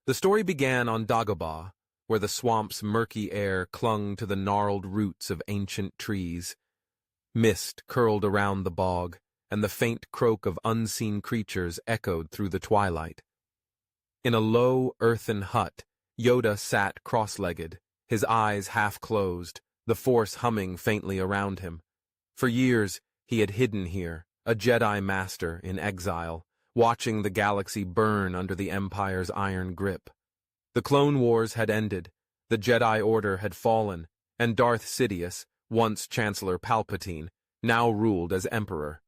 The story began on Dagobah, where the swamp's murky air clung to the gnarled roots of ancient trees. Mist curled around the bog, and the faint croak of unseen creatures echoed through the twilight. In a low, earthen hut, Yoda sat cross-legged, his eyes half closed, the Force humming faintly around him. For years, he had hidden here, a Jedi Master in exile, watching the galaxy burn under the Empire's iron grip. The Clone Wars had ended, the Jedi Order had fallen, and Darth Sidious, once Chancellor Palpatine, now ruled as Emperor.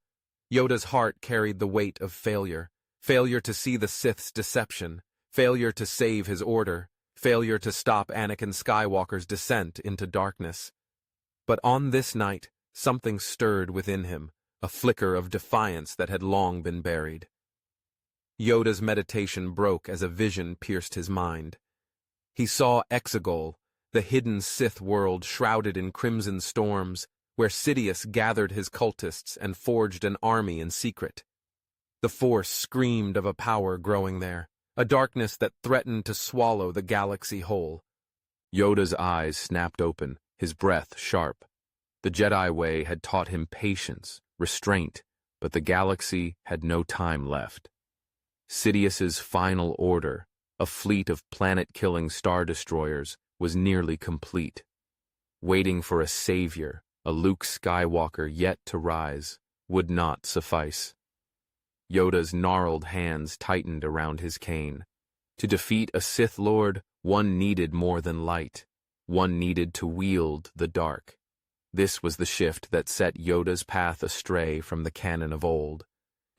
Yoda's heart carried the weight of failure to see the Sith's deception, failure to save his order, failure to stop Anakin Skywalker's descent into darkness. But on this night, something stirred within him, a flicker of defiance that had long been buried. Yoda's meditation broke as a vision pierced his mind. He saw Exegol, the hidden Sith world shrouded in crimson storms, where Sidious gathered his cultists and forged an army in secret. The Force screamed of a power growing there, a darkness that threatened to swallow the galaxy whole. Yoda's eyes snapped open, his breath sharp. The Jedi way had taught him patience, restraint, but the galaxy had no time left. Sidious's final order, a fleet of planet-killing star destroyers, was nearly complete. Waiting for a savior, a Luke Skywalker yet to rise, would not suffice. Yoda's gnarled hands tightened around his cane. To defeat a Sith Lord, one needed more than light. One needed to wield the dark. This was the shift that set Yoda's path astray from the canon of old.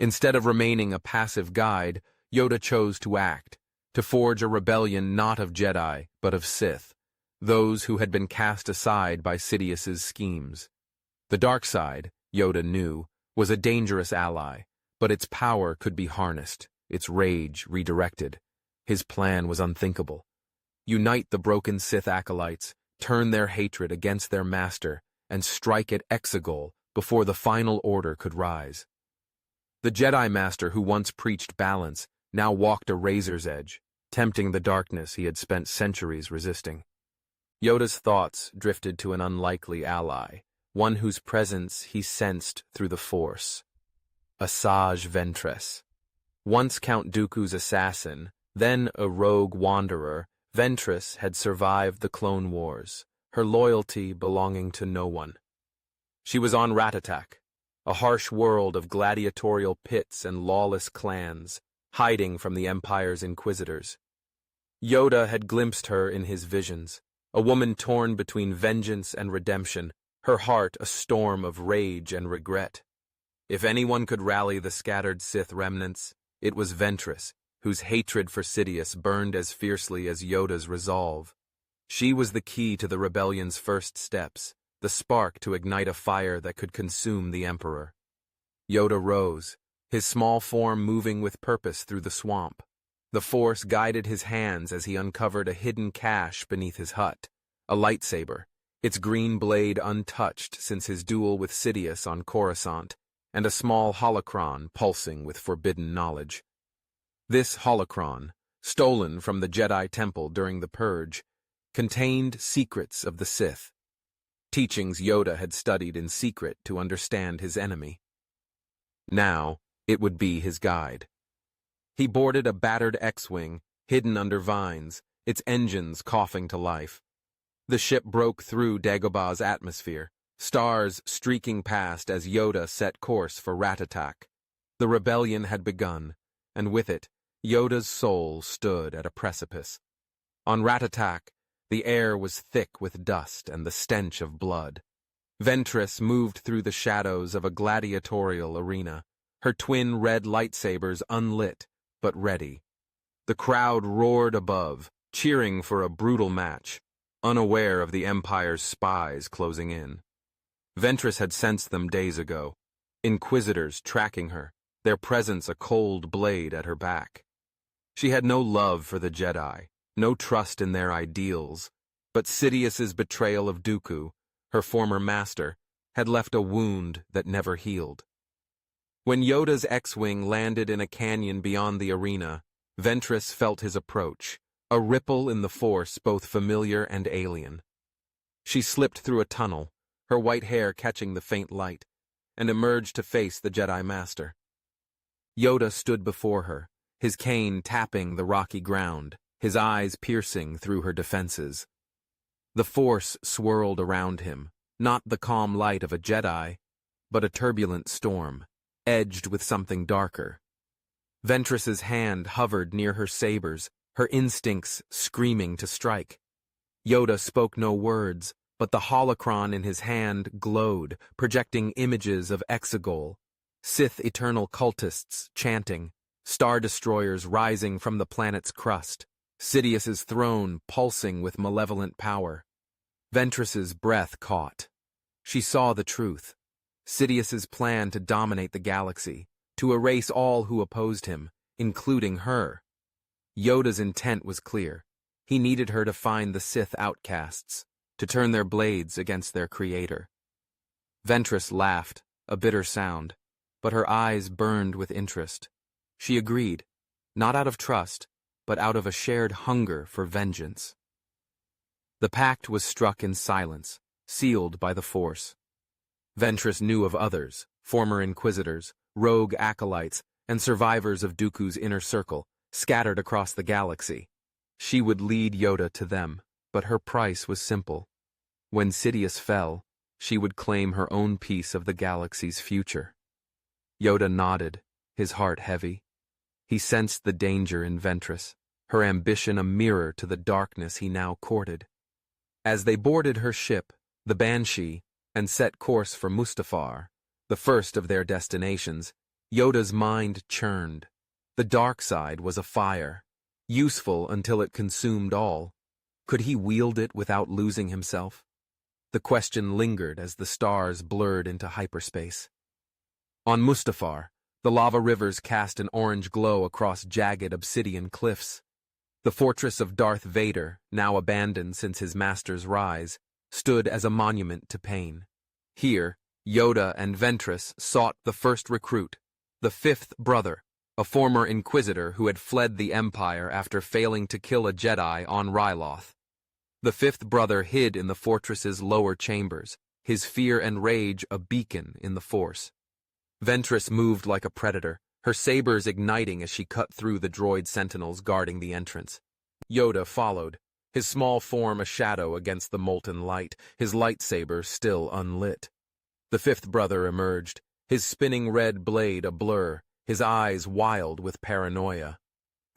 Instead of remaining a passive guide, Yoda chose to act, to forge a rebellion not of Jedi, but of Sith, those who had been cast aside by Sidious's schemes. The dark side, Yoda knew, was a dangerous ally, but its power could be harnessed, its rage redirected. His plan was unthinkable. Unite the broken Sith acolytes, turn their hatred against their master, and strike at Exegol before the final order could rise. The Jedi Master who once preached balance now walked a razor's edge, tempting the darkness he had spent centuries resisting. Yoda's thoughts drifted to an unlikely ally, one whose presence he sensed through the Force. A sage Ventress. Once Count Dooku's assassin, then a rogue wanderer, Ventress had survived the Clone Wars, her loyalty belonging to no one. She was on Ratatak, a harsh world of gladiatorial pits and lawless clans, hiding from the Empire's inquisitors. Yoda had glimpsed her in his visions, a woman torn between vengeance and redemption, her heart a storm of rage and regret. If anyone could rally the scattered Sith remnants, it was Ventress, whose hatred for Sidious burned as fiercely as Yoda's resolve. She was the key to the rebellion's first steps, the spark to ignite a fire that could consume the Emperor. Yoda rose, his small form moving with purpose through the swamp. The Force guided his hands as he uncovered a hidden cache beneath his hut, a lightsaber, its green blade untouched since his duel with Sidious on Coruscant, and a small holocron pulsing with forbidden knowledge. This holocron, stolen from the Jedi Temple during the Purge, contained secrets of the Sith, teachings Yoda had studied in secret to understand his enemy. Now, it would be his guide. He boarded a battered X-wing, hidden under vines, its engines coughing to life. The ship broke through Dagobah's atmosphere, stars streaking past as Yoda set course for Ratatak. The rebellion had begun, and with it, Yoda's soul stood at a precipice. On Ratatak, the air was thick with dust and the stench of blood. Ventress moved through the shadows of a gladiatorial arena, her twin red lightsabers unlit, but ready. The crowd roared above, cheering for a brutal match, unaware of the Empire's spies closing in. Ventress had sensed them days ago, inquisitors tracking her, their presence a cold blade at her back. She had no love for the Jedi, no trust in their ideals, but Sidious's betrayal of Dooku, her former master, had left a wound that never healed. When Yoda's X-wing landed in a canyon beyond the arena, Ventress felt his approach, a ripple in the Force both familiar and alien. She slipped through a tunnel, her white hair catching the faint light, and emerged to face the Jedi Master. Yoda stood before her, his cane tapping the rocky ground, his eyes piercing through her defenses. The Force swirled around him, not the calm light of a Jedi, but a turbulent storm, edged with something darker. Ventress's hand hovered near her sabers, her instincts screaming to strike. Yoda spoke no words, but the holocron in his hand glowed, projecting images of Exegol, Sith eternal cultists chanting, star destroyers rising from the planet's crust, Sidious's throne pulsing with malevolent power. Ventress's breath caught. She saw the truth. Sidious's plan to dominate the galaxy, to erase all who opposed him, including her. Yoda's intent was clear. He needed her to find the Sith outcasts, to turn their blades against their creator. Ventress laughed, a bitter sound, but her eyes burned with interest. She agreed, not out of trust, but out of a shared hunger for vengeance. The pact was struck in silence, sealed by the Force. Ventress knew of others, former Inquisitors, rogue acolytes, and survivors of Dooku's inner circle, scattered across the galaxy. She would lead Yoda to them, but her price was simple. When Sidious fell, she would claim her own piece of the galaxy's future. Yoda nodded, his heart heavy. He sensed the danger in Ventress, her ambition a mirror to the darkness he now courted. As they boarded her ship, the Banshee, and set course for Mustafar, the first of their destinations, Yoda's mind churned. The dark side was afire, useful until it consumed all. Could he wield it without losing himself? The question lingered as the stars blurred into hyperspace. On Mustafar, the lava rivers cast an orange glow across jagged obsidian cliffs. The fortress of Darth Vader, now abandoned since his master's rise, stood as a monument to pain. Here, Yoda and Ventress sought the first recruit, the fifth brother, a former Inquisitor who had fled the Empire after failing to kill a Jedi on Ryloth. The fifth brother hid in the fortress's lower chambers, his fear and rage a beacon in the Force. Ventress moved like a predator, her sabers igniting as she cut through the droid sentinels guarding the entrance. Yoda followed, his small form a shadow against the molten light, his lightsaber still unlit. The fifth brother emerged, his spinning red blade a blur, his eyes wild with paranoia.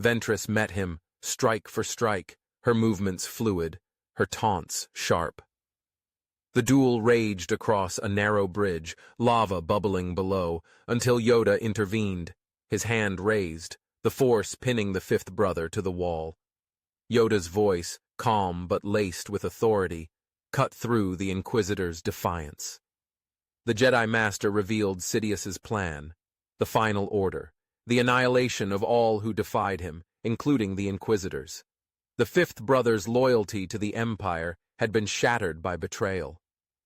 Ventress met him, strike for strike, her movements fluid, her taunts sharp. The duel raged across a narrow bridge, lava bubbling below, until Yoda intervened, his hand raised, the Force pinning the fifth brother to the wall. Yoda's voice, calm but laced with authority, cut through the Inquisitor's defiance. The Jedi Master revealed Sidious's plan, the final order, the annihilation of all who defied him, including the Inquisitors. The fifth brother's loyalty to the Empire had been shattered by betrayal.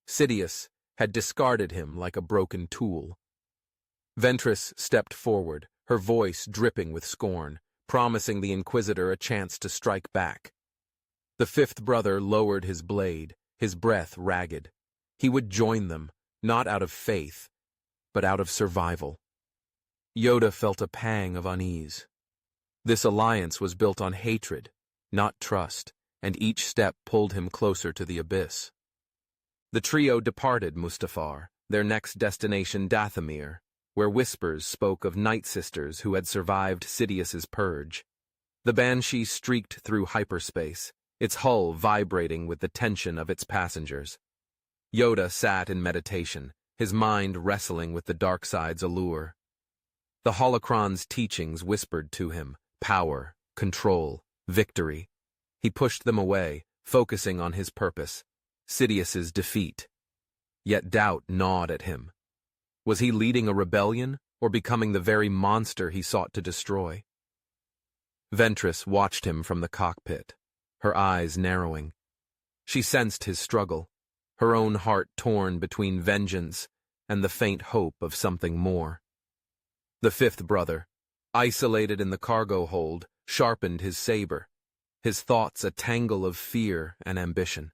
Sidious had discarded him like a broken tool. Ventress stepped forward, her voice dripping with scorn, promising the Inquisitor a chance to strike back. The fifth brother lowered his blade, his breath ragged. He would join them, not out of faith, but out of survival. Yoda felt a pang of unease. This alliance was built on hatred, not trust, and each step pulled him closer to the abyss. The trio departed Mustafar, their next destination Dathomir, where whispers spoke of Night Sisters who had survived Sidious's purge. The Banshee streaked through hyperspace, its hull vibrating with the tension of its passengers. Yoda sat in meditation, his mind wrestling with the dark side's allure. The holocron's teachings whispered to him, power, control, victory. He pushed them away, focusing on his purpose, Sidious's defeat. Yet doubt gnawed at him. Was he leading a rebellion, or becoming the very monster he sought to destroy? Ventress watched him from the cockpit, her eyes narrowing. She sensed his struggle, her own heart torn between vengeance and the faint hope of something more. The fifth brother, isolated in the cargo hold, sharpened his saber, his thoughts a tangle of fear and ambition.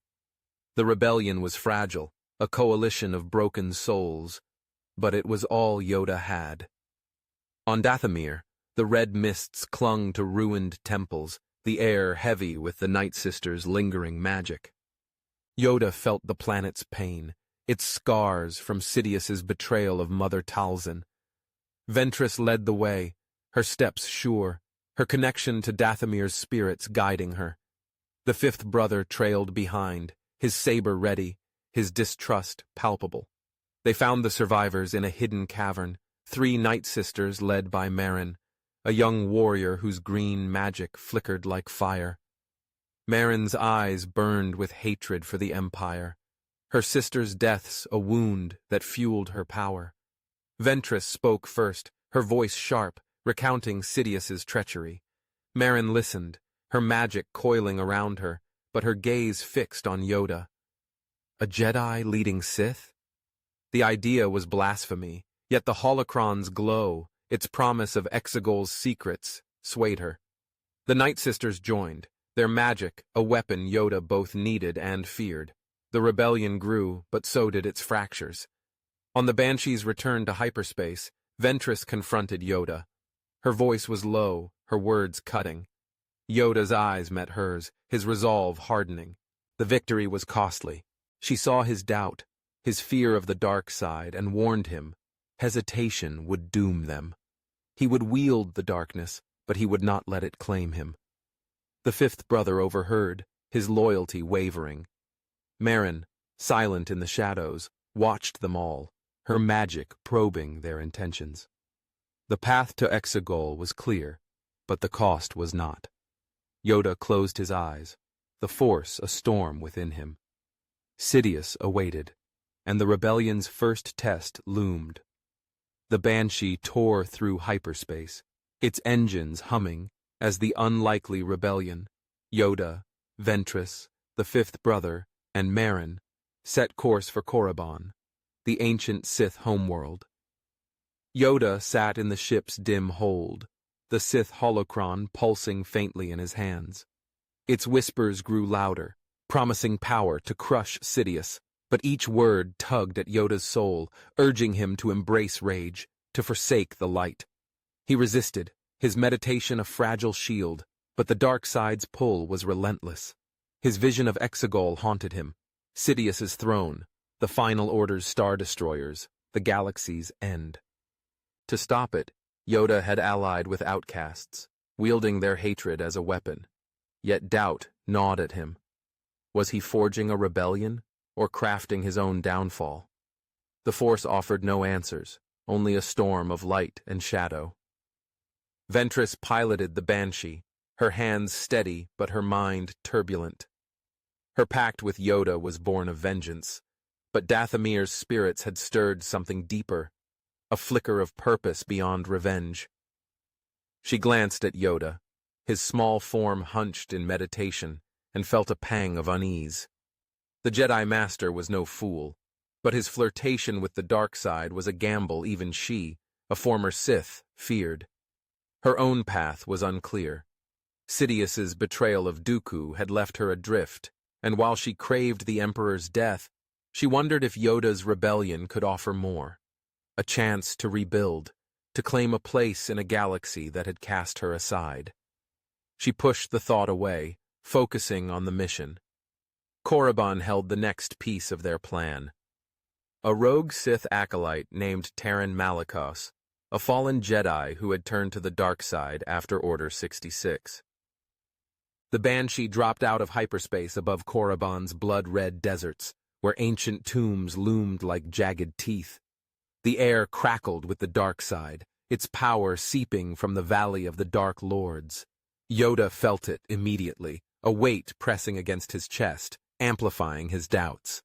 The rebellion was fragile, a coalition of broken souls, but it was all Yoda had. On Dathomir, the red mists clung to ruined temples, the air heavy with the Night Sisters' lingering magic. Yoda felt the planet's pain, its scars from Sidious's betrayal of Mother Talzin. Ventress led the way, her steps sure, her connection to Dathomir's spirits guiding her. The fifth brother trailed behind, his saber ready, his distrust palpable. They found the survivors in a hidden cavern, 3 Night Sisters led by Merrin, a young warrior whose green magic flickered like fire. Merrin's eyes burned with hatred for the Empire, her sister's deaths a wound that fueled her power. Ventress spoke first, her voice sharp, recounting Sidious's treachery. Merrin listened, her magic coiling around her, but her gaze fixed on Yoda. A Jedi leading Sith? The idea was blasphemy, yet the holocron's glow, its promise of Exegol's secrets, swayed her. The Night Sisters joined, their magic a weapon Yoda both needed and feared. The rebellion grew, but so did its fractures. On the Banshee's return to hyperspace, Ventress confronted Yoda. Her voice was low, her words cutting. Yoda's eyes met hers, his resolve hardening. The victory was costly. She saw his doubt, his fear of the dark side, and warned him. Hesitation would doom them. He would wield the darkness, but he would not let it claim him. The fifth brother overheard, his loyalty wavering. Merrin, silent in the shadows, watched them all, her magic probing their intentions. The path to Exegol was clear, but the cost was not. Yoda closed his eyes, the Force a storm within him. Sidious awaited, and the rebellion's first test loomed. The Banshee tore through hyperspace, its engines humming as the unlikely rebellion, Yoda, Ventress, the fifth brother, and Merrin, set course for Korriban, the ancient Sith homeworld. Yoda sat in the ship's dim hold, the Sith holocron pulsing faintly in his hands. Its whispers grew louder, promising power to crush Sidious, but each word tugged at Yoda's soul, urging him to embrace rage, to forsake the light. He resisted, his meditation a fragile shield, but the dark side's pull was relentless. His vision of Exegol haunted him, Sidious's throne, the Final Order's star destroyers, the galaxy's end. To stop it, Yoda had allied with outcasts, wielding their hatred as a weapon. Yet doubt gnawed at him. Was he forging a rebellion, or crafting his own downfall? The Force offered no answers, only a storm of light and shadow. Ventress piloted the Banshee, her hands steady but her mind turbulent. Her pact with Yoda was born of vengeance, but Dathomir's spirits had stirred something deeper, a flicker of purpose beyond revenge. She glanced at Yoda, his small form hunched in meditation, and felt a pang of unease. The Jedi Master was no fool, but his flirtation with the dark side was a gamble even she, a former Sith, feared. Her own path was unclear. Sidious's betrayal of Dooku had left her adrift, and while she craved the Emperor's death, she wondered if Yoda's rebellion could offer more. A chance to rebuild, to claim a place in a galaxy that had cast her aside. She pushed the thought away, focusing on the mission. Korriban held the next piece of their plan. A rogue Sith acolyte named Taron Malicos, a fallen Jedi who had turned to the dark side after Order 66. The Banshee dropped out of hyperspace above Korriban's blood-red deserts, where ancient tombs loomed like jagged teeth. The air crackled with the dark side, its power seeping from the Valley of the Dark Lords. Yoda felt it immediately, a weight pressing against his chest, amplifying his doubts.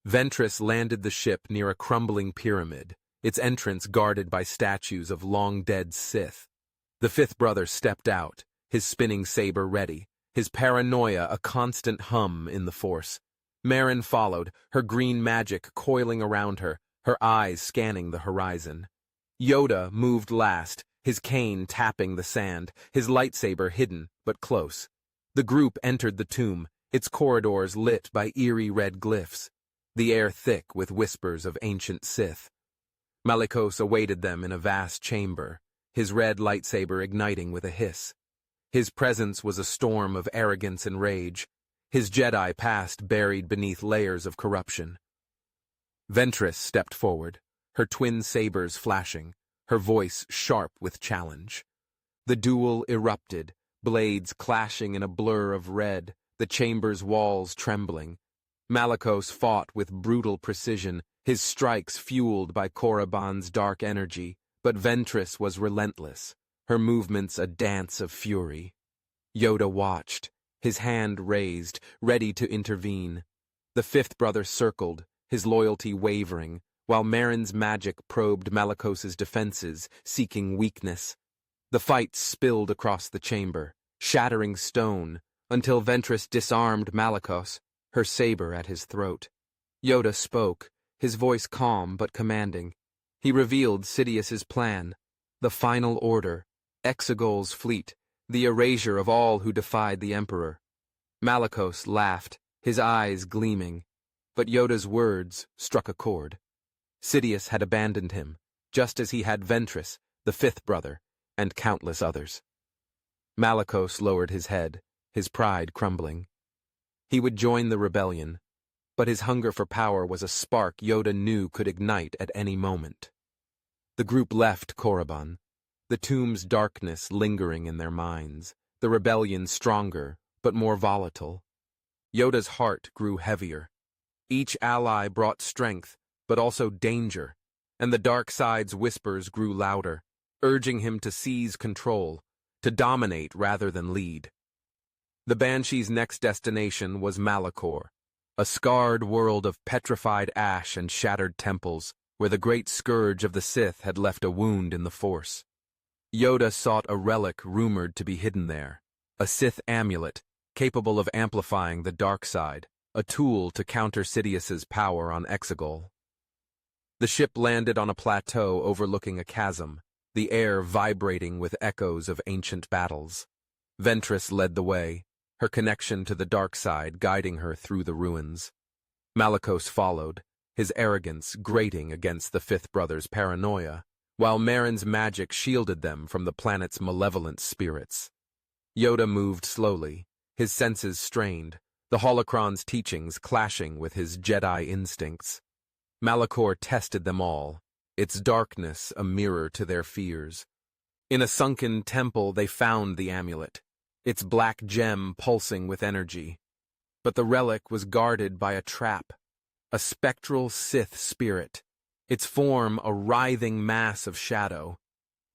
Ventress landed the ship near a crumbling pyramid, its entrance guarded by statues of long-dead Sith. The fifth brother stepped out, his spinning saber ready, his paranoia a constant hum in the Force. Merrin followed, her green magic coiling around her, her eyes scanning the horizon. Yoda moved last, his cane tapping the sand, his lightsaber hidden but close. The group entered the tomb, its corridors lit by eerie red glyphs, the air thick with whispers of ancient Sith. Malicos awaited them in a vast chamber, his red lightsaber igniting with a hiss. His presence was a storm of arrogance and rage, his Jedi past buried beneath layers of corruption. Ventress stepped forward, her twin sabers flashing, her voice sharp with challenge. The duel erupted, blades clashing in a blur of red, the chamber's walls trembling. Malicos fought with brutal precision, his strikes fueled by Korriban's dark energy, but Ventress was relentless, her movements a dance of fury. Yoda watched, his hand raised, ready to intervene. The fifth brother circled, his loyalty wavering, while Marin's magic probed Malicos's defenses, seeking weakness. The fight spilled across the chamber, shattering stone, until Ventress disarmed Malicos, her saber at his throat. Yoda spoke, his voice calm but commanding. He revealed Sidious's plan, the final order, Exegol's fleet, the erasure of all who defied the Emperor. Malicos laughed, his eyes gleaming, but Yoda's words struck a chord. Sidious had abandoned him, just as he had Ventress, the fifth brother, and countless others. Malicos lowered his head, his pride crumbling. He would join the rebellion, but his hunger for power was a spark Yoda knew could ignite at any moment. The group left Korriban, the tomb's darkness lingering in their minds, the rebellion stronger but more volatile. Yoda's heart grew heavier. Each ally brought strength, but also danger, and the dark side's whispers grew louder, urging him to seize control, to dominate rather than lead. The Banshee's next destination was Malachor, a scarred world of petrified ash and shattered temples, where the great scourge of the Sith had left a wound in the Force. Yoda sought a relic rumored to be hidden there, a Sith amulet, capable of amplifying the dark side, a tool to counter Sidious's power on Exegol. The ship landed on a plateau overlooking a chasm, the air vibrating with echoes of ancient battles. Ventress led the way, her connection to the dark side guiding her through the ruins. Malicos followed, his arrogance grating against the fifth brother's paranoia, while Marin's magic shielded them from the planet's malevolent spirits. Yoda moved slowly, his senses strained, the holocron's teachings clashing with his Jedi instincts. Malachor tested them all, its darkness a mirror to their fears. In a sunken temple they found the amulet, its black gem pulsing with energy. But the relic was guarded by a trap, a spectral Sith spirit, its form a writhing mass of shadow.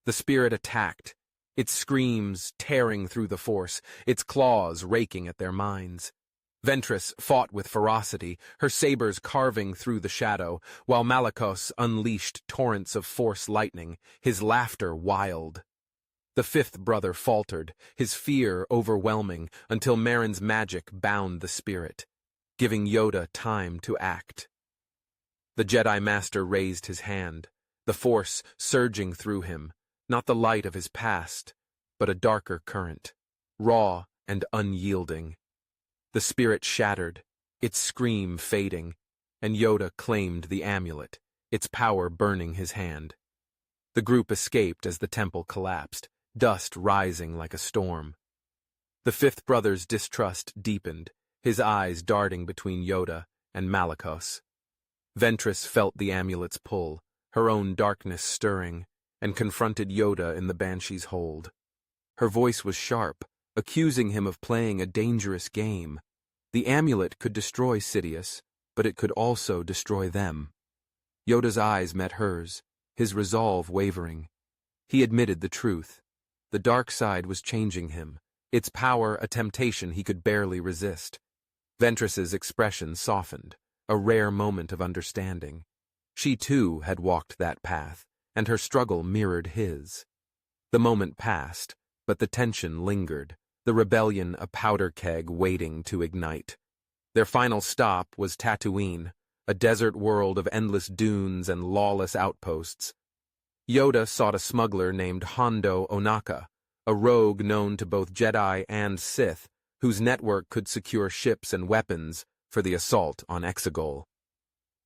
The spirit attacked, its screams tearing through the Force, its claws raking at their minds. Ventress fought with ferocity, her sabers carving through the shadow, while Malicos unleashed torrents of Force lightning, his laughter wild. The fifth brother faltered, his fear overwhelming, until Marin's magic bound the spirit, giving Yoda time to act. The Jedi Master raised his hand, the Force surging through him, not the light of his past, but a darker current, raw and unyielding. The spirit shattered, its scream fading, and Yoda claimed the amulet, its power burning his hand. The group escaped as the temple collapsed, dust rising like a storm. The fifth brother's distrust deepened, his eyes darting between Yoda and Malicos. Ventress felt the amulet's pull, her own darkness stirring, and confronted Yoda in the Banshee's hold. Her voice was sharp, accusing him of playing a dangerous game. The amulet could destroy Sidious, but it could also destroy them. Yoda's eyes met hers, his resolve wavering. He admitted the truth. The dark side was changing him, its power a temptation he could barely resist. Ventress's expression softened, a rare moment of understanding. She too had walked that path, and her struggle mirrored his. The moment passed, but the tension lingered, the rebellion a powder keg waiting to ignite. Their final stop was Tatooine, a desert world of endless dunes and lawless outposts. Yoda sought a smuggler named Hondo Onaka, a rogue known to both Jedi and Sith, whose network could secure ships and weapons for the assault on Exegol.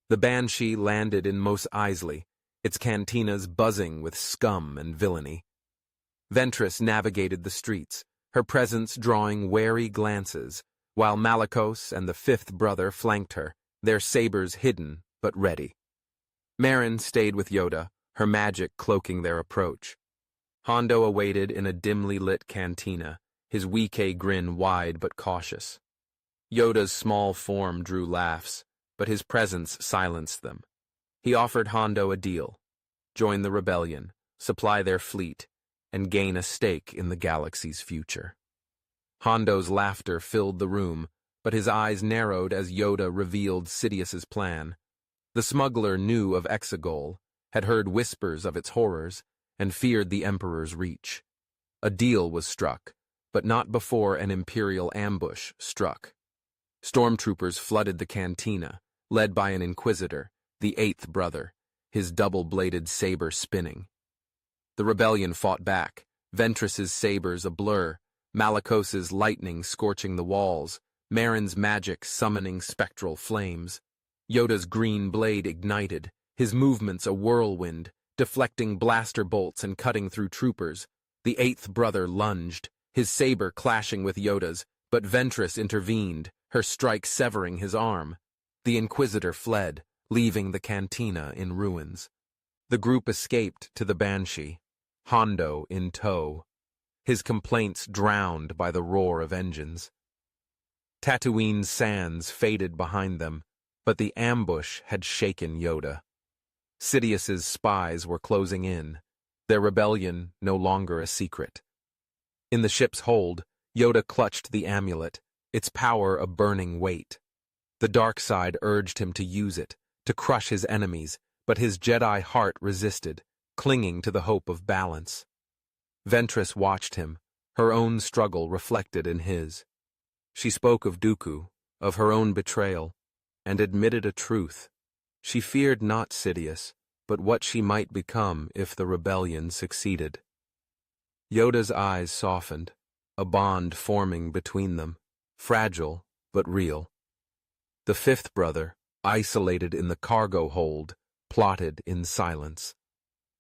The Banshee landed in Mos Eisley, its cantinas buzzing with scum and villainy. Ventress navigated the streets, her presence drawing wary glances, while Malicos and the fifth brother flanked her, their sabers hidden but ready. Merrin stayed with Yoda, her magic cloaking their approach. Hondo awaited in a dimly lit cantina, his Wike grin wide but cautious. Yoda's small form drew laughs, but his presence silenced them. He offered Hondo a deal: join the rebellion, supply their fleet, and gain a stake in the galaxy's future. Hondo's laughter filled the room, but his eyes narrowed as Yoda revealed Sidious's plan. The smuggler knew of Exegol, had heard whispers of its horrors, and feared the Emperor's reach. A deal was struck, but not before an Imperial ambush struck. Stormtroopers flooded the cantina, led by an Inquisitor, the eighth brother, his double-bladed saber spinning. The rebellion fought back, Ventress's sabers a blur, Malicos's lightning scorching the walls, Merrin's magic summoning spectral flames. Yoda's green blade ignited, his movements a whirlwind, deflecting blaster bolts and cutting through troopers. The eighth brother lunged, his saber clashing with Yoda's, but Ventress intervened, her strike severing his arm. The Inquisitor fled, leaving the cantina in ruins. The group escaped to the Banshee, Hondo in tow, his complaints drowned by the roar of engines. Tatooine's sands faded behind them, but the ambush had shaken Yoda. Sidious's spies were closing in, their rebellion no longer a secret. In the ship's hold, Yoda clutched the amulet, its power a burning weight. The dark side urged him to use it, to crush his enemies, but his Jedi heart resisted, clinging to the hope of balance. Ventress watched him, her own struggle reflected in his. She spoke of Dooku, of her own betrayal, and admitted a truth. She feared not Sidious, but what she might become if the rebellion succeeded. Yoda's eyes softened, a bond forming between them, fragile but real. The fifth brother, isolated in the cargo hold, plotted in silence.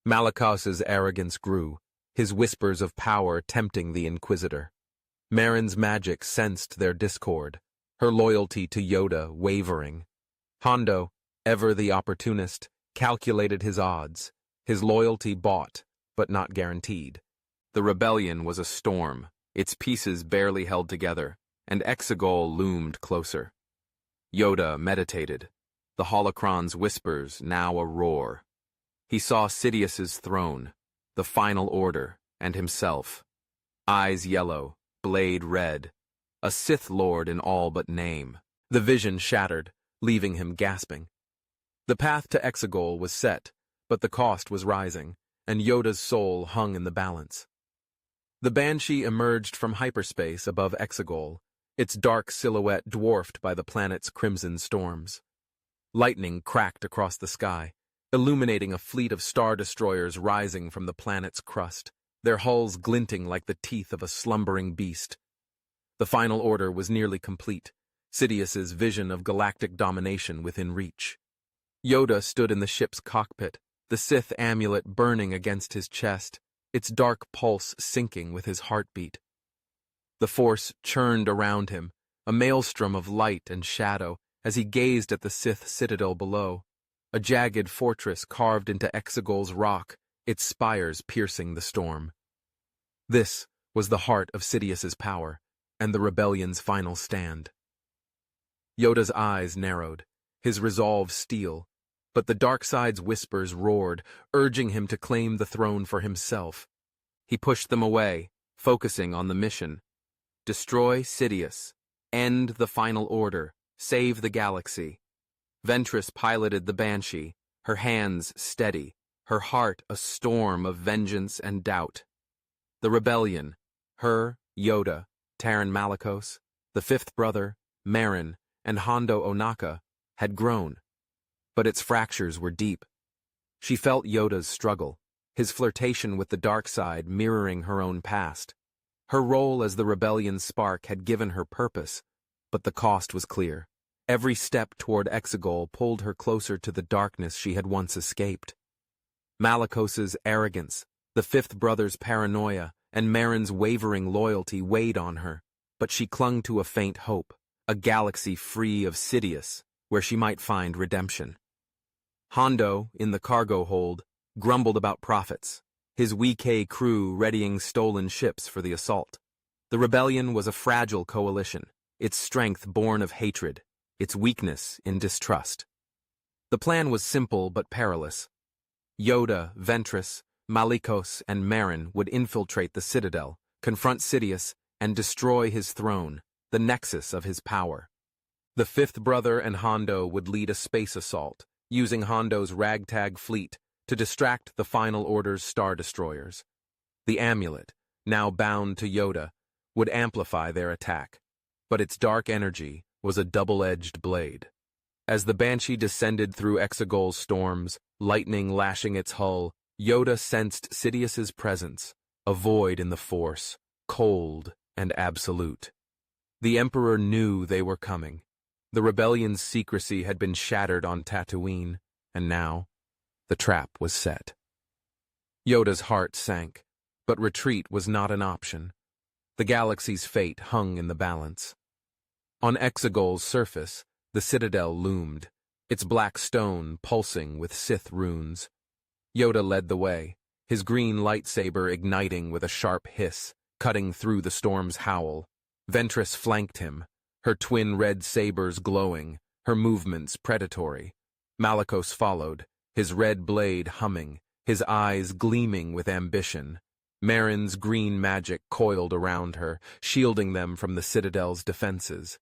Malicos's arrogance grew, his whispers of power tempting the Inquisitor. Merrin's magic sensed their discord, her loyalty to Yoda wavering. Hondo, ever the opportunist, calculated his odds, his loyalty bought, but not guaranteed. The rebellion was a storm, its pieces barely held together, and Exegol loomed closer. Yoda meditated, the holocron's whispers now a roar. He saw Sidious's throne, the final order, and himself. Eyes yellow, blade red, a Sith Lord in all but name. The vision shattered, leaving him gasping. The path to Exegol was set, but the cost was rising, and Yoda's soul hung in the balance. The Banshee emerged from hyperspace above Exegol, its dark silhouette dwarfed by the planet's crimson storms. Lightning cracked across the sky, illuminating a fleet of star destroyers rising from the planet's crust, their hulls glinting like the teeth of a slumbering beast. The final order was nearly complete, Sidious's vision of galactic domination within reach. Yoda stood in the ship's cockpit, the Sith amulet burning against his chest, its dark pulse syncing with his heartbeat. The Force churned around him, a maelstrom of light and shadow, as he gazed at the Sith citadel below, a jagged fortress carved into Exegol's rock, its spires piercing the storm. This was the heart of Sidious's power, and the rebellion's final stand. Yoda's eyes narrowed, his resolve steel, but the dark side's whispers roared, urging him to claim the throne for himself. He pushed them away, focusing on the mission. Destroy Sidious, end the final order, save the galaxy. Ventress piloted the Banshee, her hands steady, her heart a storm of vengeance and doubt. The rebellion, her, Yoda, Taron Malicos, the fifth brother, Merrin, and Hondo Ohnaka, had grown, but its fractures were deep. She felt Yoda's struggle, his flirtation with the dark side mirroring her own past. Her role as the rebellion's spark had given her purpose, but the cost was clear. Every step toward Exegol pulled her closer to the darkness she had once escaped. Malicos's arrogance, the fifth brother's paranoia, and Marin's wavering loyalty weighed on her, but she clung to a faint hope, a galaxy free of Sidious, where she might find redemption. Hondo, in the cargo hold, grumbled about profits, his WK crew readying stolen ships for the assault. The rebellion was a fragile coalition, its strength born of hatred, its weakness in distrust. The plan was simple but perilous. Yoda, Ventress, Malicos, and Marin would infiltrate the Citadel, confront Sidious, and destroy his throne, the nexus of his power. The fifth brother and Hondo would lead a space assault, using Hondo's ragtag fleet to distract the Final Order's star destroyers. The amulet, now bound to Yoda, would amplify their attack, but its dark energy was a double-edged blade. As the Banshee descended through Exegol's storms, lightning lashing its hull, Yoda sensed Sidious's presence, a void in the Force, cold and absolute. The Emperor knew they were coming. The rebellion's secrecy had been shattered on Tatooine, and now the trap was set. Yoda's heart sank, but retreat was not an option. The galaxy's fate hung in the balance. On Exegol's surface, the Citadel loomed, its black stone pulsing with Sith runes. Yoda led the way, his green lightsaber igniting with a sharp hiss, cutting through the storm's howl. Ventress flanked him, her twin red sabers glowing, her movements predatory. Malicos followed, his red blade humming, his eyes gleaming with ambition. Marin's green magic coiled around her, shielding them from the Citadel's defenses.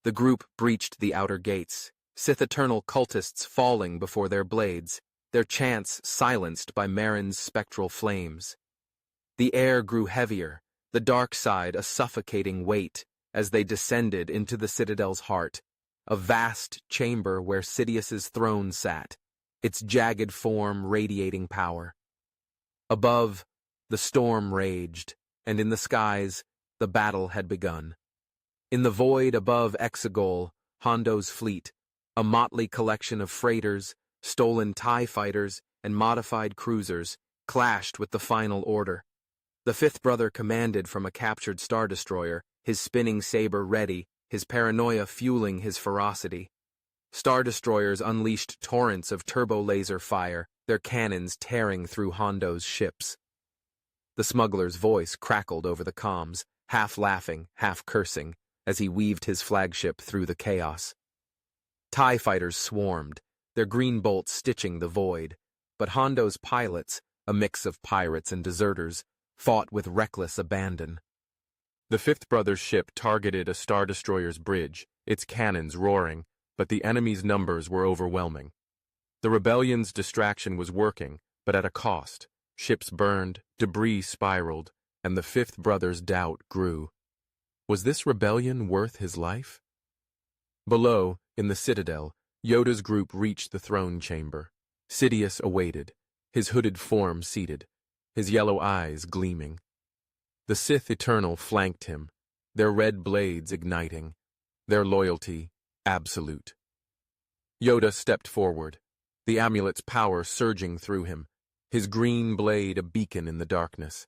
The group breached the outer gates, Sith Eternal cultists falling before their blades, their chants silenced by Marin's spectral flames. The air grew heavier, the dark side a suffocating weight, as they descended into the Citadel's heart, a vast chamber where Sidious's throne sat, its jagged form radiating power. Above, the storm raged, and in the skies, the battle had begun. In the void above Exegol, Hondo's fleet, a motley collection of freighters, stolen TIE fighters, and modified cruisers, clashed with the Final Order. The fifth brother commanded from a captured star destroyer, his spinning saber ready, his paranoia fueling his ferocity. Star destroyers unleashed torrents of turbo-laser fire, their cannons tearing through Hondo's ships. The smuggler's voice crackled over the comms, half laughing, half cursing, as he weaved his flagship through the chaos. TIE fighters swarmed, their green bolts stitching the void, but Hondo's pilots, a mix of pirates and deserters, fought with reckless abandon. The fifth brother's ship targeted a star destroyer's bridge, its cannons roaring, but the enemy's numbers were overwhelming. The rebellion's distraction was working, but at a cost. Ships burned, debris spiraled, and the fifth brother's doubt grew. Was this rebellion worth his life? Below, in the Citadel, Yoda's group reached the throne chamber. Sidious awaited, his hooded form seated, his yellow eyes gleaming. The Sith Eternal flanked him, their red blades igniting, their loyalty absolute. Yoda stepped forward, the amulet's power surging through him, his green blade a beacon in the darkness.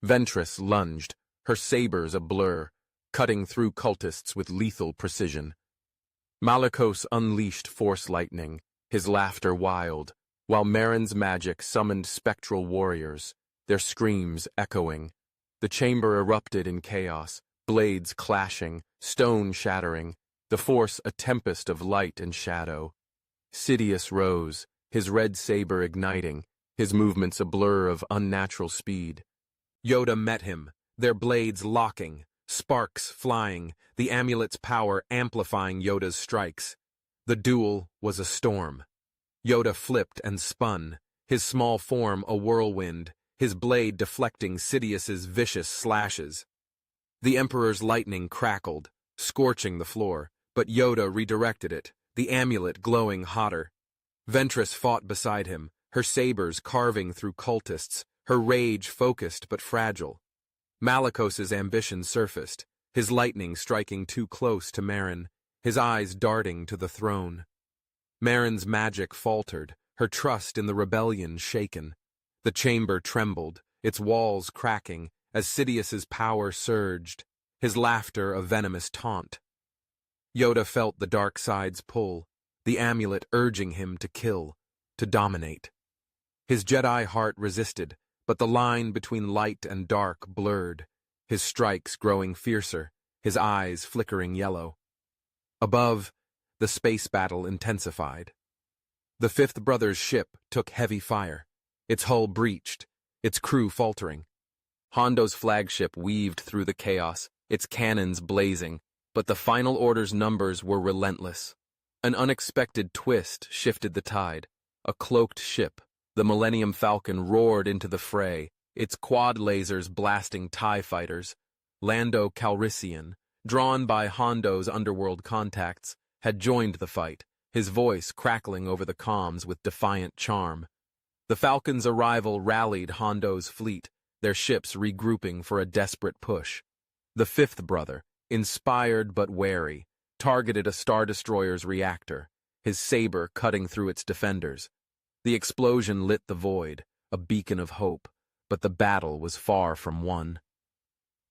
Ventress lunged, her sabers a blur, cutting through cultists with lethal precision. Malicos unleashed force lightning, his laughter wild, while Marin's magic summoned spectral warriors, their screams echoing. The chamber erupted in chaos, blades clashing, stone shattering, the Force a tempest of light and shadow. Sidious rose, his red saber igniting, his movements a blur of unnatural speed. Yoda met him, their blades locking, sparks flying, the amulet's power amplifying Yoda's strikes. The duel was a storm. Yoda flipped and spun, his small form a whirlwind, his blade deflecting Sidious's vicious slashes. The Emperor's lightning crackled, scorching the floor, but Yoda redirected it, the amulet glowing hotter. Ventress fought beside him, her sabers carving through cultists, her rage focused but fragile. Malicos's ambition surfaced, his lightning striking too close to Merrin, his eyes darting to the throne. Merrin's magic faltered, her trust in the rebellion shaken. The chamber trembled, its walls cracking, as Sidious's power surged, his laughter a venomous taunt. Yoda felt the dark side's pull, the amulet urging him to kill, to dominate. His Jedi heart resisted, but the line between light and dark blurred, his strikes growing fiercer, his eyes flickering yellow. Above, the space battle intensified. The fifth brother's ship took heavy fire, its hull breached, its crew faltering. Hondo's flagship weaved through the chaos, its cannons blazing, but the final order's numbers were relentless. An unexpected twist shifted the tide. A cloaked ship, the Millennium Falcon, roared into the fray, its quad lasers blasting TIE fighters. Lando Calrissian, drawn by Hondo's underworld contacts, had joined the fight, his voice crackling over the comms with defiant charm. The Falcon's arrival rallied Hondo's fleet, their ships regrouping for a desperate push. The fifth brother, inspired but wary, targeted a Star Destroyer's reactor, his saber cutting through its defenders. The explosion lit the void, a beacon of hope, but the battle was far from won.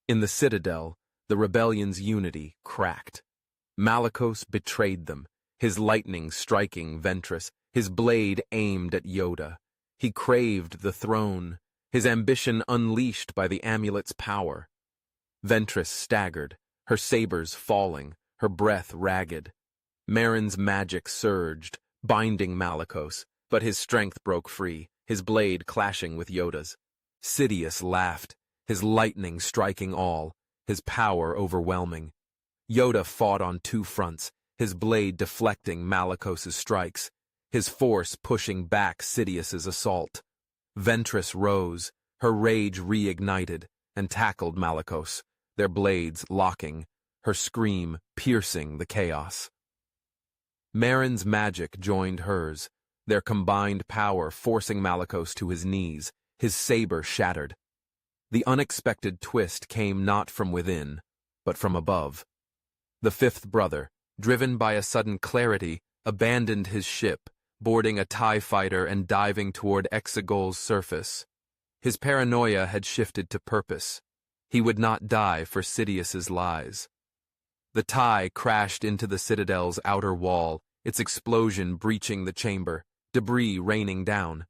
In the Citadel, the rebellion's unity cracked. Malicos betrayed them, his lightning striking Ventress, his blade aimed at Yoda. He craved the throne, his ambition unleashed by the amulet's power. Ventress staggered, her sabers falling, her breath ragged. Merrin's magic surged, binding Malicos, but his strength broke free, his blade clashing with Yoda's. Sidious laughed, his lightning striking all, his power overwhelming. Yoda fought on two fronts, his blade deflecting Malicos's strikes, his force pushing back Sidious's assault. Ventress rose, her rage reignited, and tackled Malicos, their blades locking, her scream piercing the chaos. Merrin's magic joined hers, their combined power forcing Malicos to his knees, his saber shattered. The unexpected twist came not from within, but from above. The fifth brother, driven by a sudden clarity, abandoned his ship, boarding a TIE fighter and diving toward Exegol's surface. His paranoia had shifted to purpose. He would not die for Sidious's lies. The TIE crashed into the Citadel's outer wall, its explosion breaching the chamber, debris raining down.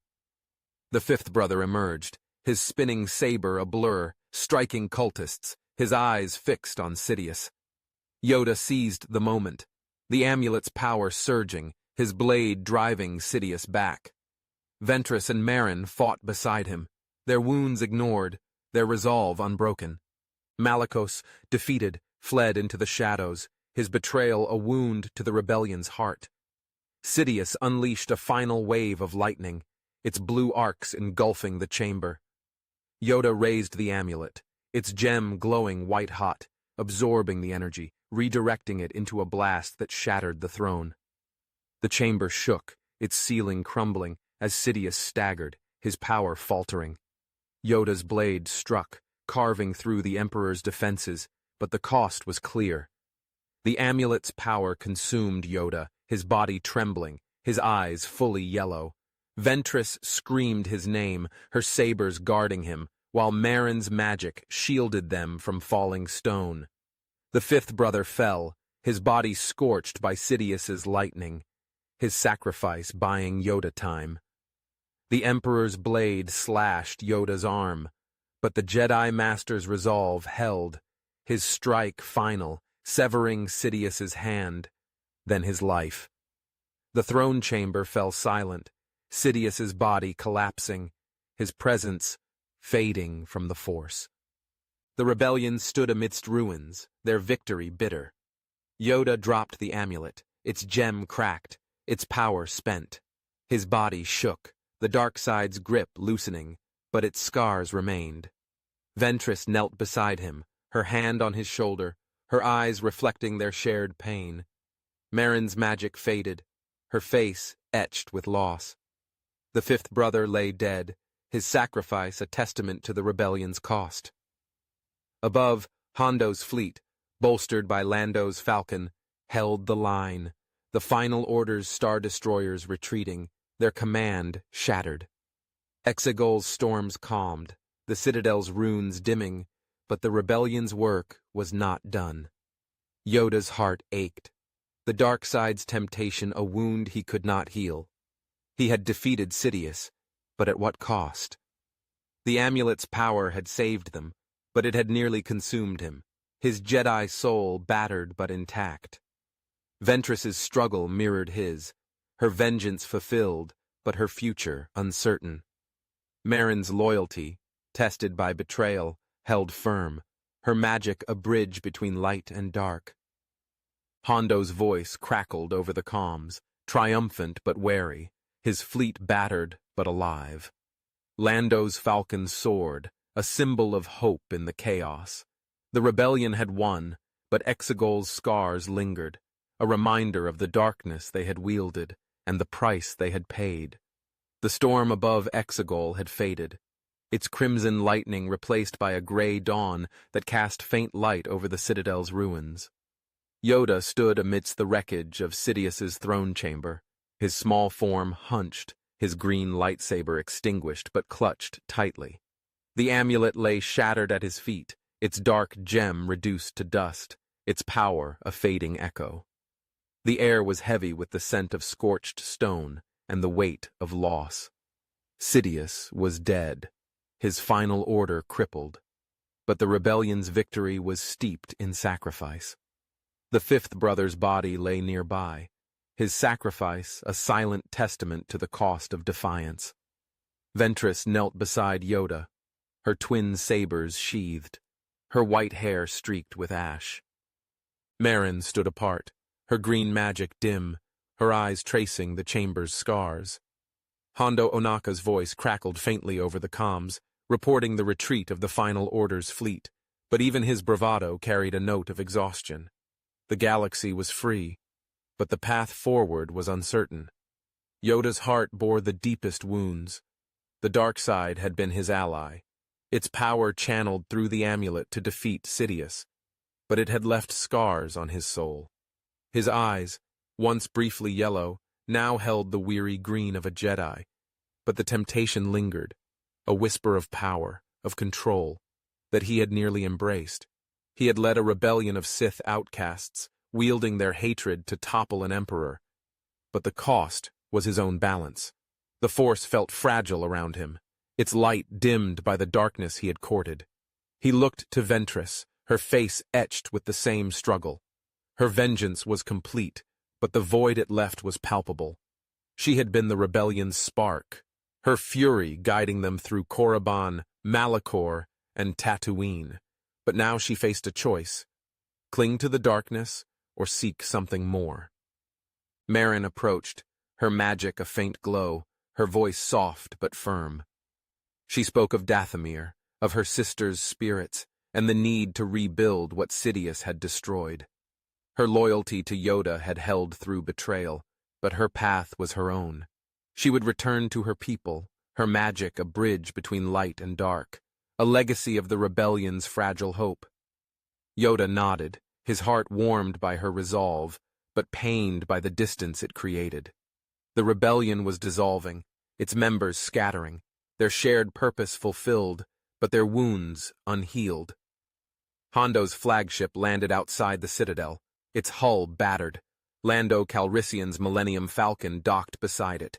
The fifth brother emerged, his spinning saber a blur, striking cultists, his eyes fixed on Sidious. Yoda seized the moment, the amulet's power surging, his blade driving Sidious back. Ventress and Merrin fought beside him, their wounds ignored, their resolve unbroken. Malicos, defeated, fled into the shadows, his betrayal a wound to the rebellion's heart. Sidious unleashed a final wave of lightning, its blue arcs engulfing the chamber. Yoda raised the amulet, its gem glowing white-hot, absorbing the energy, redirecting it into a blast that shattered the throne. The chamber shook, its ceiling crumbling, as Sidious staggered, his power faltering. Yoda's blade struck, carving through the Emperor's defenses, but the cost was clear. The amulet's power consumed Yoda, his body trembling, his eyes fully yellow. Ventress screamed his name, her sabers guarding him, while Merrin's magic shielded them from falling stone. The fifth brother fell, his body scorched by Sidious's lightning, his sacrifice buying Yoda time. The Emperor's blade slashed Yoda's arm, but the Jedi Master's resolve held, his strike final, severing Sidious's hand, then his life. The throne chamber fell silent, Sidious's body collapsing, his presence fading from the Force. The rebellion stood amidst ruins, their victory bitter. Yoda dropped the amulet, its gem cracked, its power spent. His body shook, the dark side's grip loosening, but its scars remained. Ventress knelt beside him, her hand on his shoulder, her eyes reflecting their shared pain. Merrin's magic faded, her face etched with loss. The fifth brother lay dead, his sacrifice a testament to the rebellion's cost. Above, Hondo's fleet, bolstered by Lando's falcon, held the line, the Final Order's Star Destroyers retreating, their command shattered. Exegol's storms calmed, the Citadel's runes dimming, but the rebellion's work was not done. Yoda's heart ached, the dark side's temptation a wound he could not heal. He had defeated Sidious, but at what cost? The amulet's power had saved them, but it had nearly consumed him, his Jedi soul battered but intact. Ventress's struggle mirrored his, her vengeance fulfilled, but her future uncertain. Merrin's loyalty, tested by betrayal, held firm, her magic a bridge between light and dark. Hondo's voice crackled over the comms, triumphant but wary, his fleet battered but alive. Lando's falcon soared, a symbol of hope in the chaos. The rebellion had won, but Exegol's scars lingered, a reminder of the darkness they had wielded and the price they had paid. The storm above Exegol had faded, its crimson lightning replaced by a gray dawn that cast faint light over the Citadel's ruins. Yoda stood amidst the wreckage of Sidious's throne chamber, his small form hunched, his green lightsaber extinguished but clutched tightly. The amulet lay shattered at his feet, its dark gem reduced to dust, its power a fading echo. The air was heavy with the scent of scorched stone and the weight of loss. Sidious was dead, his final order crippled, but the rebellion's victory was steeped in sacrifice. The fifth brother's body lay nearby, his sacrifice a silent testament to the cost of defiance. Ventress knelt beside Yoda, her twin sabers sheathed, her white hair streaked with ash. Merrin stood apart, her green magic dim, her eyes tracing the chamber's scars. Hondo Onaka's voice crackled faintly over the comms, reporting the retreat of the Final Order's fleet, but even his bravado carried a note of exhaustion. The galaxy was free, but the path forward was uncertain. Yoda's heart bore the deepest wounds. The dark side had been his ally, its power channeled through the amulet to defeat Sidious, but it had left scars on his soul. His eyes, once briefly yellow, now held the weary green of a Jedi, but the temptation lingered, a whisper of power, of control, that he had nearly embraced. He had led a rebellion of Sith outcasts, wielding their hatred to topple an emperor. But the cost was his own balance. The Force felt fragile around him, its light dimmed by the darkness he had courted. He looked to Ventress, her face etched with the same struggle. Her vengeance was complete, but the void it left was palpable. She had been the rebellion's spark, her fury guiding them through Korriban, Malachor, and Tatooine. But now she faced a choice: cling to the darkness or seek something more. Merrin approached, her magic a faint glow, her voice soft but firm. She spoke of Dathomir, of her sister's spirits, and the need to rebuild what Sidious had destroyed. Her loyalty to Yoda had held through betrayal, but her path was her own. She would return to her people, her magic a bridge between light and dark, a legacy of the rebellion's fragile hope. Yoda nodded, his heart warmed by her resolve, but pained by the distance it created. The rebellion was dissolving, its members scattering, their shared purpose fulfilled, but their wounds unhealed. Hondo's flagship landed outside the Citadel, its hull battered. Lando Calrissian's Millennium Falcon docked beside it.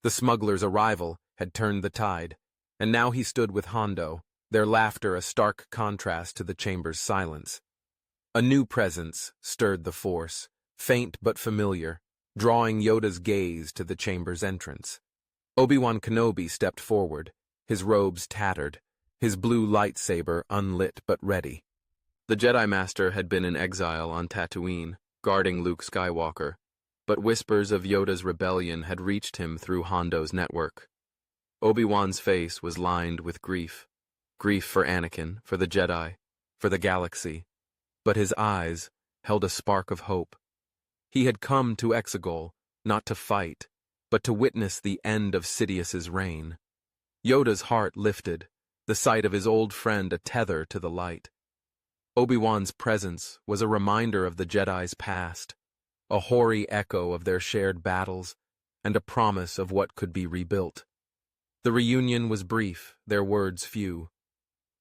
The smuggler's arrival had turned the tide, and now he stood with Hondo, their laughter a stark contrast to the chamber's silence. A new presence stirred the Force, faint but familiar, drawing Yoda's gaze to the chamber's entrance. Obi-Wan Kenobi stepped forward, his robes tattered, his blue lightsaber unlit but ready. The Jedi Master had been in exile on Tatooine, guarding Luke Skywalker, but whispers of Yoda's rebellion had reached him through Hondo's network. Obi-Wan's face was lined with grief. Grief for Anakin, for the Jedi, for the galaxy. But his eyes held a spark of hope. He had come to Exegol, not to fight, but to witness the end of Sidious's reign. Yoda's heart lifted, the sight of his old friend a tether to the light. Obi-Wan's presence was a reminder of the Jedi's past, a hoary echo of their shared battles, and a promise of what could be rebuilt. The reunion was brief, their words few.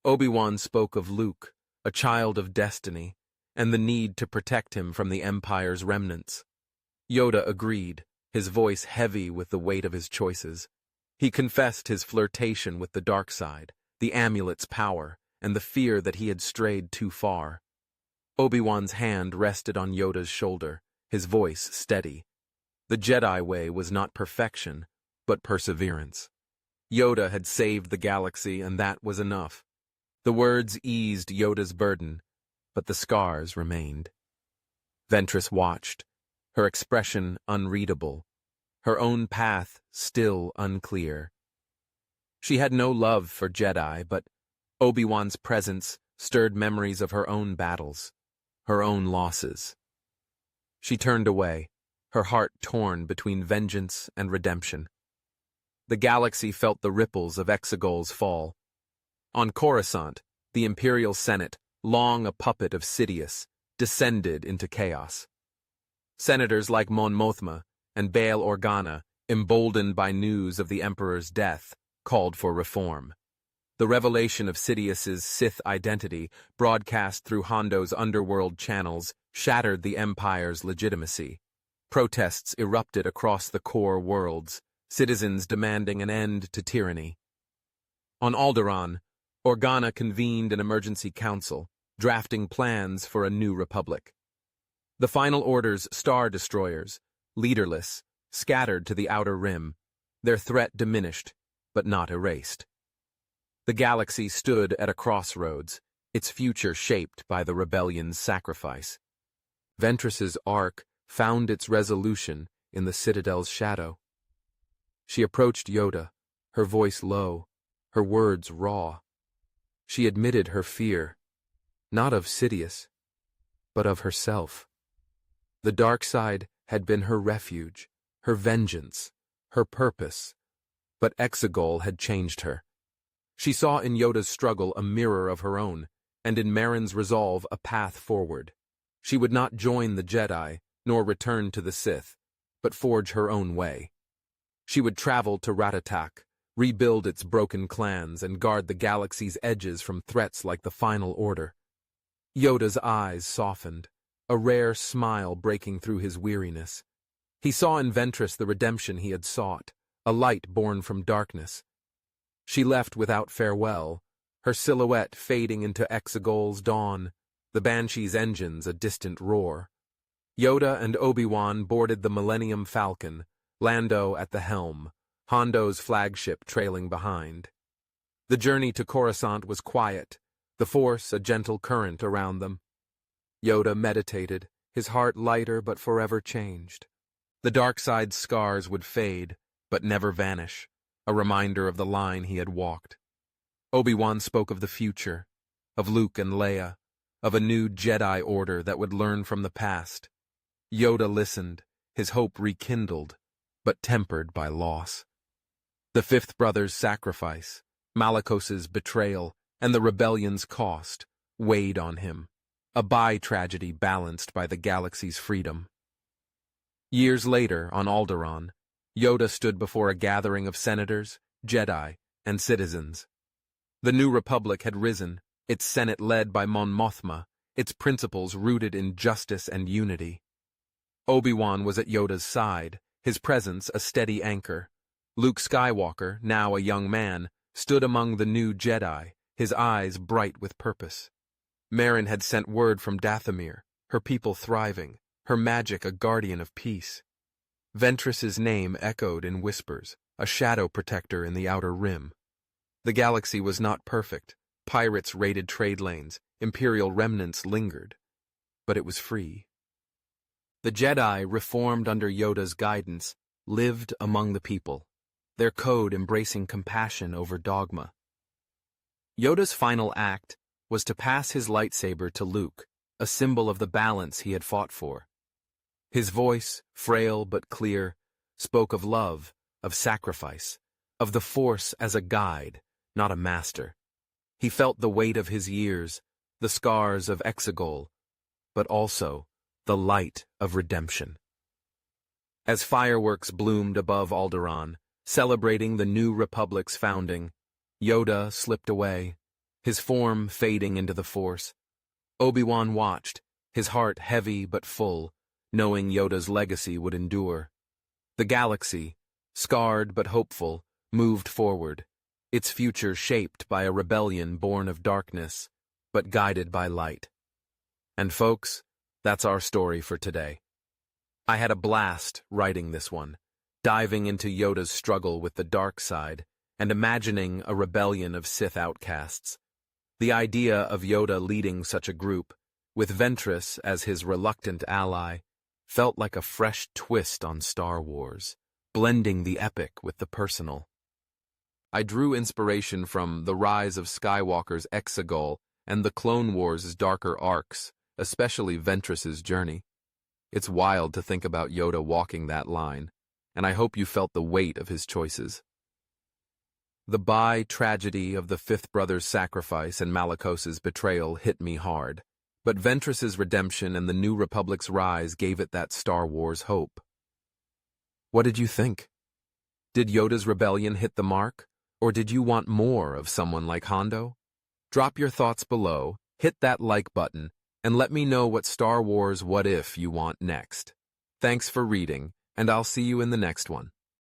Obi-Wan spoke of Luke, a child of destiny, and the need to protect him from the Empire's remnants. Yoda agreed, his voice heavy with the weight of his choices. He confessed his flirtation with the dark side, the amulet's power, and the fear that he had strayed too far. Obi-Wan's hand rested on Yoda's shoulder, his voice steady. The Jedi way was not perfection, but perseverance. Yoda had saved the galaxy, and that was enough. The words eased Yoda's burden, but the scars remained. Ventress watched, her expression unreadable, her own path still unclear. She had no love for Jedi, but Obi-Wan's presence stirred memories of her own battles, her own losses. She turned away, her heart torn between vengeance and redemption. The galaxy felt the ripples of Exegol's fall. On Coruscant, the Imperial Senate, long a puppet of Sidious, descended into chaos. Senators like Mon Mothma and Bail Organa, emboldened by news of the Emperor's death, called for reform. The revelation of Sidious's Sith identity, broadcast through Hondo's underworld channels, shattered the Empire's legitimacy. Protests erupted across the core worlds, citizens demanding an end to tyranny. On Alderaan, Organa convened an emergency council, drafting plans for a new republic. The Final Order's Star Destroyers, leaderless, scattered to the outer rim, their threat diminished, but not erased. The galaxy stood at a crossroads, its future shaped by the rebellion's sacrifice. Ventress's arc found its resolution in the Citadel's shadow. She approached Yoda, her voice low, her words raw. She admitted her fear, not of Sidious, but of herself. The dark side had been her refuge, her vengeance, her purpose, but Exegol had changed her. She saw in Yoda's struggle a mirror of her own, and in Marin's resolve a path forward. She would not join the Jedi, nor return to the Sith, but forge her own way. She would travel to Ratatak, rebuild its broken clans, and guard the galaxy's edges from threats like the Final Order. Yoda's eyes softened, a rare smile breaking through his weariness. He saw in Ventress the redemption he had sought, a light born from darkness. She left without farewell, her silhouette fading into Exegol's dawn, the Banshee's engines a distant roar. Yoda and Obi-Wan boarded the Millennium Falcon, Lando at the helm, Hondo's flagship trailing behind. The journey to Coruscant was quiet, the Force a gentle current around them. Yoda meditated, his heart lighter but forever changed. The dark side's scars would fade, but never vanish, a reminder of the line he had walked. Obi-Wan spoke of the future, of Luke and Leia, of a new Jedi Order that would learn from the past. Yoda listened, his hope rekindled, but tempered by loss. The fifth brother's sacrifice, Malicos's betrayal, and the rebellion's cost weighed on him, a by-tragedy balanced by the galaxy's freedom. Years later, on Alderaan, Yoda stood before a gathering of senators, Jedi, and citizens. The new republic had risen, its senate led by Mon Mothma, its principles rooted in justice and unity. Obi-Wan was at Yoda's side, his presence a steady anchor. Luke Skywalker, now a young man, stood among the new Jedi, his eyes bright with purpose. Marin had sent word from Dathomir, her people thriving, her magic a guardian of peace. Ventress's name echoed in whispers, a shadow protector in the outer rim. The galaxy was not perfect. Pirates raided trade lanes, Imperial remnants lingered. But it was free. The Jedi, reformed under Yoda's guidance, lived among the people, their code embracing compassion over dogma. Yoda's final act was to pass his lightsaber to Luke, a symbol of the balance he had fought for. His voice, frail but clear, spoke of love, of sacrifice, of the Force as a guide, not a master. He felt the weight of his years, the scars of Exegol, but also the light of redemption. As fireworks bloomed above Alderaan, celebrating the new Republic's founding, Yoda slipped away, his form fading into the Force. Obi-Wan watched, his heart heavy but full, knowing Yoda's legacy would endure. The galaxy, scarred but hopeful, moved forward, its future shaped by a rebellion born of darkness, but guided by light. And folks, that's our story for today. I had a blast writing this one, diving into Yoda's struggle with the dark side and imagining a rebellion of Sith outcasts. The idea of Yoda leading such a group, with Ventress as his reluctant ally, felt like a fresh twist on Star Wars, blending the epic with the personal. I drew inspiration from The Rise of Skywalker's Exegol and the Clone Wars' darker arcs, especially Ventress's journey. It's wild to think about Yoda walking that line, and I hope you felt the weight of his choices. The bi-tragedy of the fifth brother's sacrifice and Malicos's betrayal hit me hard, but Ventress's redemption and the New Republic's rise gave it that Star Wars hope. What did you think? Did Yoda's rebellion hit the mark, or did you want more of someone like Hondo? Drop your thoughts below, hit that like button, and let me know what Star Wars What If you want next. Thanks for reading, and I'll see you in the next one.